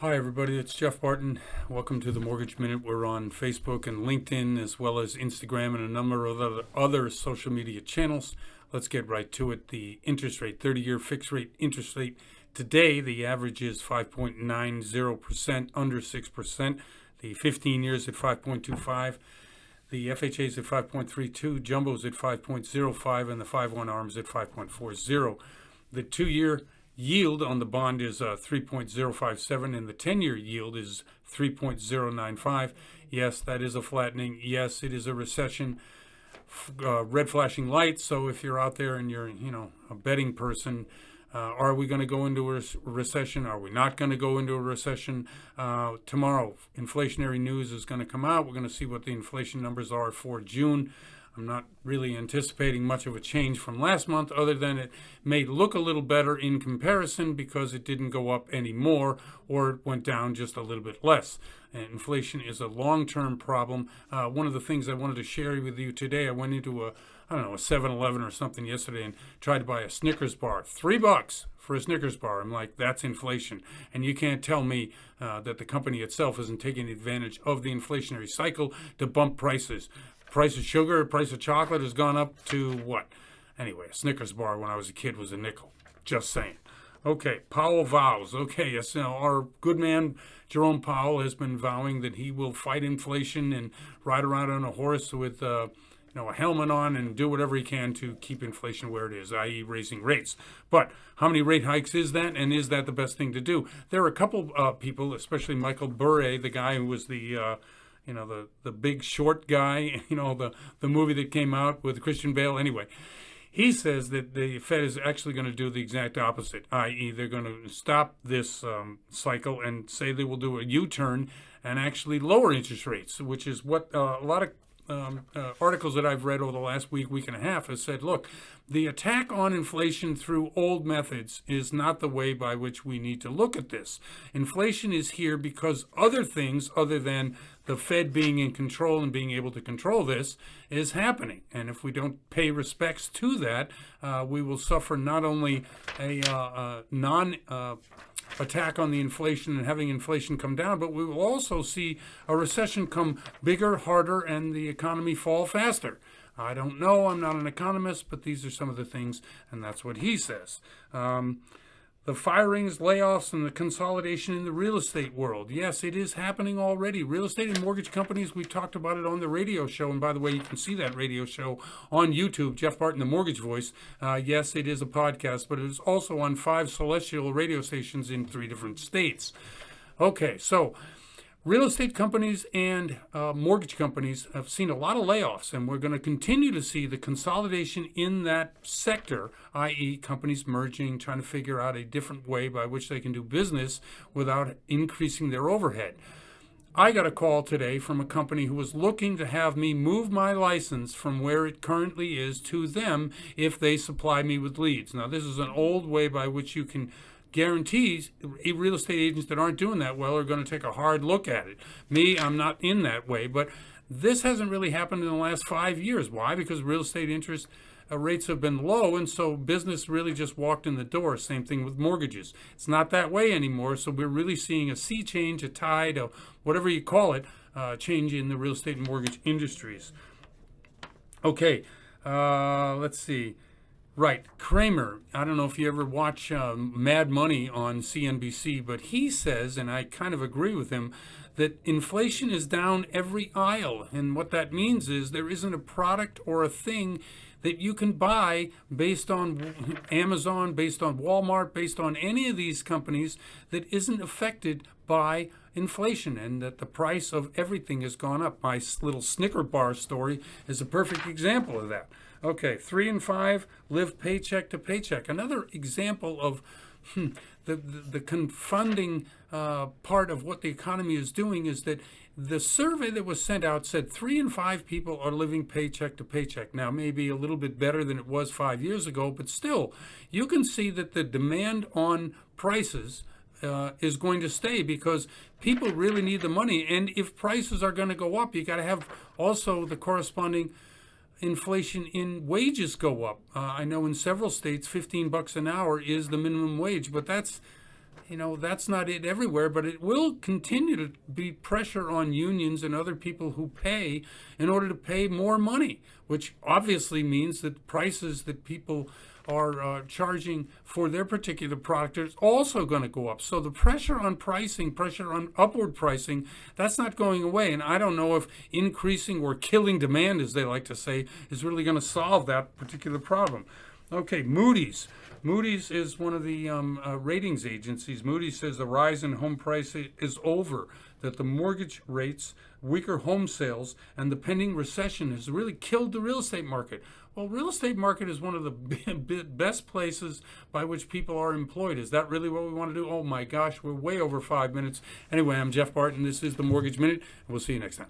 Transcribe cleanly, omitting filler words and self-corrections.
Hi, everybody. It's Jeff Barton. Welcome to the Mortgage Minute. We're on Facebook and LinkedIn, as well as Instagram and a number of other social media channels. Let's get right to it. The interest rate, 30-year fixed rate interest rate. Today, the average is 5.90%, under 6%. The 15 years at 5.25. The FHA is at 5.32. Jumbo's at 5.05, and the 5/1 ARM's at 5.40. The 2-year yield on the bond is 3.057, and the 10-year yield is 3.095. Yes, that is a flattening. Yes, it is a recession. Red flashing lights. So if you're out there and you're, a betting person, are we going to go into a recession? Are we not going to go into a recession? Tomorrow, inflationary news is going to come out. We're going to see what the inflation numbers are for June. I'm not really anticipating much of a change from last month, other than it may look a little better in comparison because it didn't go up any more, or it went down just a little bit less. And inflation is a long-term problem. One of the things I wanted to share with you today, I went into a 7-Eleven or something yesterday and tried to buy a Snickers bar. $3 for a Snickers bar. I'm like, that's inflation. And you can't tell me that the company itself isn't taking advantage of the inflationary cycle to bump prices. Price of sugar, price of chocolate has gone up to what? Anyway, a Snickers bar when I was a kid was a nickel. Just saying. Okay, Powell vows. Okay, yes, our good man Jerome Powell has been vowing that he will fight inflation and ride around on a horse with a helmet on and do whatever he can to keep inflation where it is, i.e. raising rates. But how many rate hikes is that, and is that the best thing to do? There are a couple people, especially Michael Burry, the guy who was the Big Short guy, the movie that came out with Christian Bale. Anyway, he says that the Fed is actually going to do the exact opposite, i.e. they're going to stop this cycle and say they will do a U-turn and actually lower interest rates, which is what a lot of articles that I've read over the last week and a half has said, look, the attack on inflation through old methods is not the way by which we need to look at this. Inflation is here because other things other than the Fed being in control and being able to control this is happening. And if we don't pay respects to that, we will suffer not only a attack on the inflation and having inflation come down, but we will also see a recession come bigger, harder, and the economy fall faster. I don't know, I'm not an economist, but these are some of the things, and that's what he says. The firings, layoffs, and the consolidation in the real estate world. Yes, it is happening already. Real estate and mortgage companies, we talked about it on the radio show. And by the way, you can see that radio show on YouTube, Jeff Barton, the Mortgage Voice. Yes, it is a podcast, but it is also on 5 celestial radio stations in 3 different states. Okay, so real estate companies and mortgage companies have seen a lot of layoffs, and we're going to continue to see the consolidation in that sector, i.e. companies merging, trying to figure out a different way by which they can do business without increasing their overhead. I got a call today from a company who was looking to have me move my license from where it currently is to them if they supply me with leads. Now, this is an old way by which you can guarantees real estate agents that aren't doing that well are going to take a hard look at it. Me, I'm not in that way, but this hasn't really happened in the last 5 years. Why? Because real estate interest rates have been low, and so business really just walked in the door. Same thing with mortgages. It's not that way anymore, so we're really seeing a sea change, a tide, of whatever you call it, change in the real estate and mortgage industries. Okay, let's see. Right, Kramer, I don't know if you ever watch Mad Money on CNBC, but he says, and I kind of agree with him, that inflation is down every aisle. And what that means is there isn't a product or a thing that you can buy based on Amazon, based on Walmart, based on any of these companies that isn't affected by inflation, and that the price of everything has gone up. My little Snicker bar story is a perfect example of that. Okay, 3 and 5 live paycheck to paycheck. Another example of the confounding part of what the economy is doing is that the survey that was sent out said 3 in 5 people are living paycheck to paycheck. Now, maybe a little bit better than it was 5 years ago, but still, you can see that the demand on prices is going to stay because people really need the money. And if prices are going to go up, you got to have also the corresponding inflation in wages go up. I know in several states, $15 an hour is the minimum wage, but that's, that's not it everywhere, but it will continue to be pressure on unions and other people who pay in order to pay more money, which obviously means that prices that people are charging for their particular product is also going to go up. So the pressure on pricing, pressure on upward pricing, that's not going away. And I don't know if increasing or killing demand, as they like to say, is really going to solve that particular problem. Okay, Moodys. Moodys is one of the ratings agencies. Moodys says the rise in home price is over, that the mortgage rates, weaker home sales, and the pending recession has really killed the real estate market. Well, real estate market is one of the best places by which people are employed. Is that really what we want to do? Oh my gosh, we're way over 5 minutes. Anyway, I'm Jeff Barton. This is the Mortgage Minute, and we'll see you next time.